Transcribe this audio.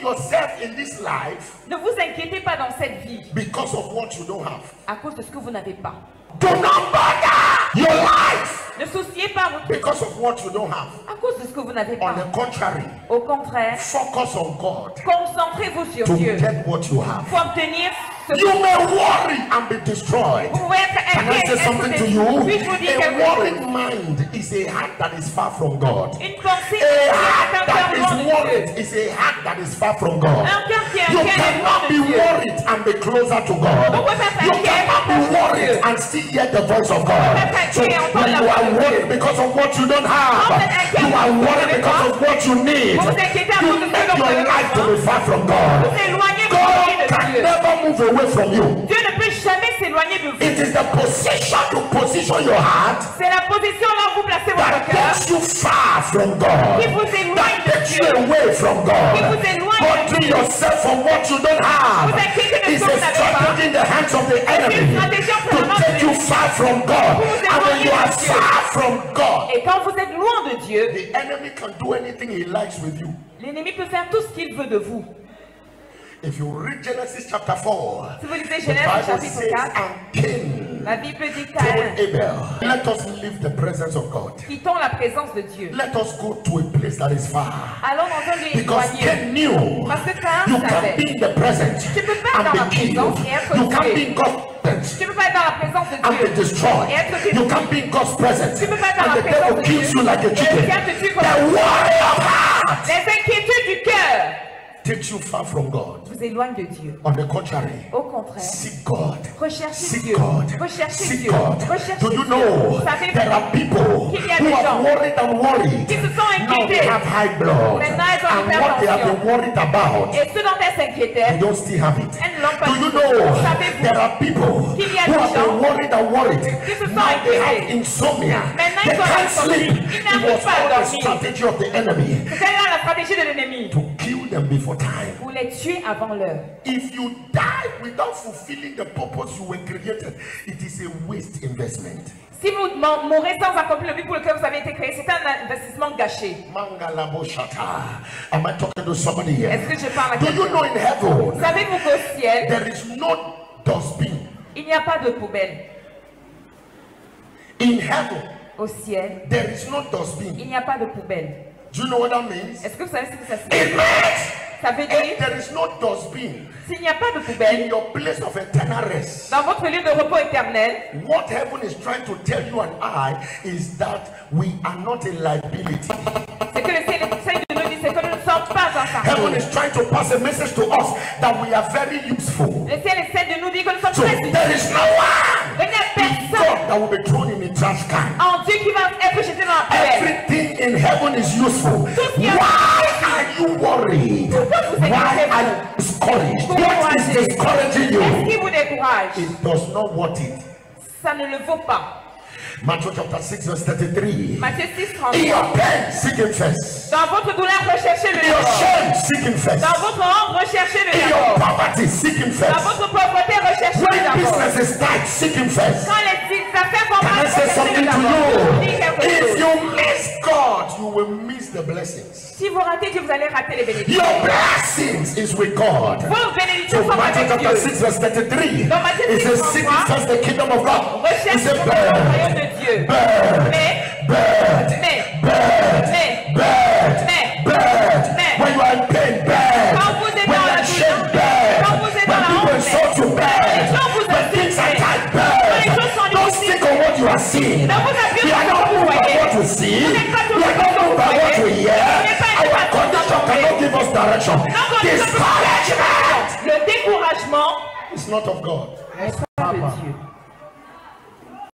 yourself in this life. Ne vous inquiétez pas dans cette vie. Because of what you don't have. À cause de ce que vous n'avez pas. Do not bother your life. Ne souciez pas votre vie. Because of what you don't have. À cause de ce que vous n'avez On pas. the contrary. Au contraire. Focus on God. Concentrez-vous sur To Dieu. get what you have. Pour obtenir ce que You may worry and be destroyed. vous pouvez être Can I say inquiet. something to you? Puis-je vous dire A quelque chose? worried mind is a heart that is far from God. Une pensée A est heart un that cœur loin is de worried Dieu. is a heart that is far from God. Un cœur qui est You inquiet est loin cannot de be Dieu. worried and be closer to God. Vous pouvez être You inquiet cannot be et worried Dieu. and still hear the voice of God. So inquiet et entendre when la you voix are de Dieu. worried because of what you don't have, Quand vous êtes inquiet you are parce que vous worried n'avez because pas, of what you need. vous vous inquiétez à You cause de ce make que vous your avez life to besoin. be far from God. Vous éloignez God de can Dieu. never move away from you. Dieu ne peut jamais s'éloigner de vous. It is the position to position your heart C'est la position là où vous placez votre that cœur takes you far from God, qui vous éloigne that de takes you Dieu. away from God. Qui vous éloigne de Butting Dieu. yourself from what you don't have Vous inquiétez de is ce que a vous n'avez pas. strategy in the hands of the enemy une stratégie en to prenant take de you Dieu. far from God. vous And when you are éloigner de Dieu. far from God, Et quand vous êtes loin de Dieu, the enemy can do anything he likes with you. l'ennemi peut faire tout ce qu'il veut de vous. If you read Genesis chapter 4, Si vous lisez the Genèse Bible chapitre says, 4, and Cain la Bible dit told Caïn, Abel, let us leave the presence of God. quittons la présence de Dieu. Let us go to a place that is far. Allons dans un lieu Because éloigné. Cain knew Parce que Caïn you can savait. be in the presence Tu peux pas être and dans la be killed. présence et être You can tué. be in God's presence Tu ne peux pas être dans la présence de and be Dieu destroyed. et être You détruit. can be in God's presence Tu peux pas être dans and la the présence devil de kills Dieu you like a et le chicken. diable te tue comme The un worry of heart Les inquiétudes du cœur takes you far from God. vous éloignent de Dieu. On the contrary, Au contraire, seek God. recherchez Seek Dieu. God. Recherchez Seek Dieu. God. Recherchez Do you Dieu. know Savez-vous there are people qu'il y a who des have gens worried and worried? qui se sont Now they inquiétés. have high blood. Maintenant, ils ont And what they have l'hypertension. been worried about, Et ce dont elles they s'inquiétaient, don't still have it. elles ne l'ont pas Do you du tout. know Savez-vous there are people qu'il y a who des have been gens worried and worried? qui se sont Now they have inquiétés. insomnia. Maintenant, They ils ont can't insomnie. sleep. Ils It n'arrivent was pas à all the dormir. strategy of the enemy c'est là la stratégie de l'ennemi. to kill them before time. Vous les tuez avant l'heure. If you die without fulfilling the purpose you were created, it is a waste investment. Si vous mourrez sans accomplir le but pour lequel vous avez été créé, c'est un investissement gâché. Mangalabo Shata. Am I talking to somebody here? Est-ce que je parle à Do you know quelqu'un? in heaven Savez-vous qu'au ciel, there is no dustbin? il n'y a pas de poubelle. In heaven Au ciel, there is no dustbin. il n'y a pas de poubelle. Do you know what that means? Est-ce que vous savez ce que ça signifie? It means Ça veut if dire, there is no dustbin s'il n'y a pas de in poubelle, your place of eternal rest, dans votre lieu de repos éternel, what heaven is trying to tell you and I is that we are not a liability. c'est que le ciel essaie de nous dire, c'est que nous ne sommes pas un Heaven fardeau. is trying to pass a message to us that we are very useful. Le ciel essaie de nous dire que nous sommes So très there is no one Il n'y a personne God that will be thrown in a trash can. en Dieu qui va être jeté dans la poubelle. Everything in heaven is useful. Tout ce qui est- Why are you worried? Pourquoi vous Why inquiétez-vous? are you discouraged? Pourquoi What is vous inquiétez? discouraging Qu'est-ce you? qui vous décourage? It does not worth it. Ça ne le vaut pas. Matthew chapter 6 verse 33. Matthieu 6, In 33. your pain, seek him first. Dans votre douleur, recherchez le In your d'abord. shame, seek him first. Dans votre honte, recherchez le In your d'abord. poverty, seek him Dans first. votre pauvreté, recherchez le When d'abord. business is tight, seek him first. Quand les affaires vont Can I mal, say recherchez something le to d'abord. Je vous dis you? quelque If chose. you miss God, you will miss the blessings. Si vous ratez Dieu, vous allez rater les bénédictions. Your blessings is with God. Vos bénédictions So sont Matthew avec chapter Dieu. 6 verse 33. Dans Matthieu It 6, says, seek 33, first the kingdom of God. It Recherchez says, le royaume bird, de Dieu. bird, Mais, bird, mais, bird, mais, bird, mais, bird. mais. When you are in pain, bird. Quand vous êtes When dans you la are ashamed, douleur, bird. quand vous êtes When dans la people honte, insult you, les bird. gens vous When things are insultent, tight, quand les bird. choses sont Don't difficiles, stick on what you are seeing. ne vous appuyez We are pas sur not ce que vous moved by voyez. what we see. Vous n'êtes pas We are not moved by what we hear. Our condition cannot give us direction. Discouragement Le découragement is not of God. n'est pas de Dieu.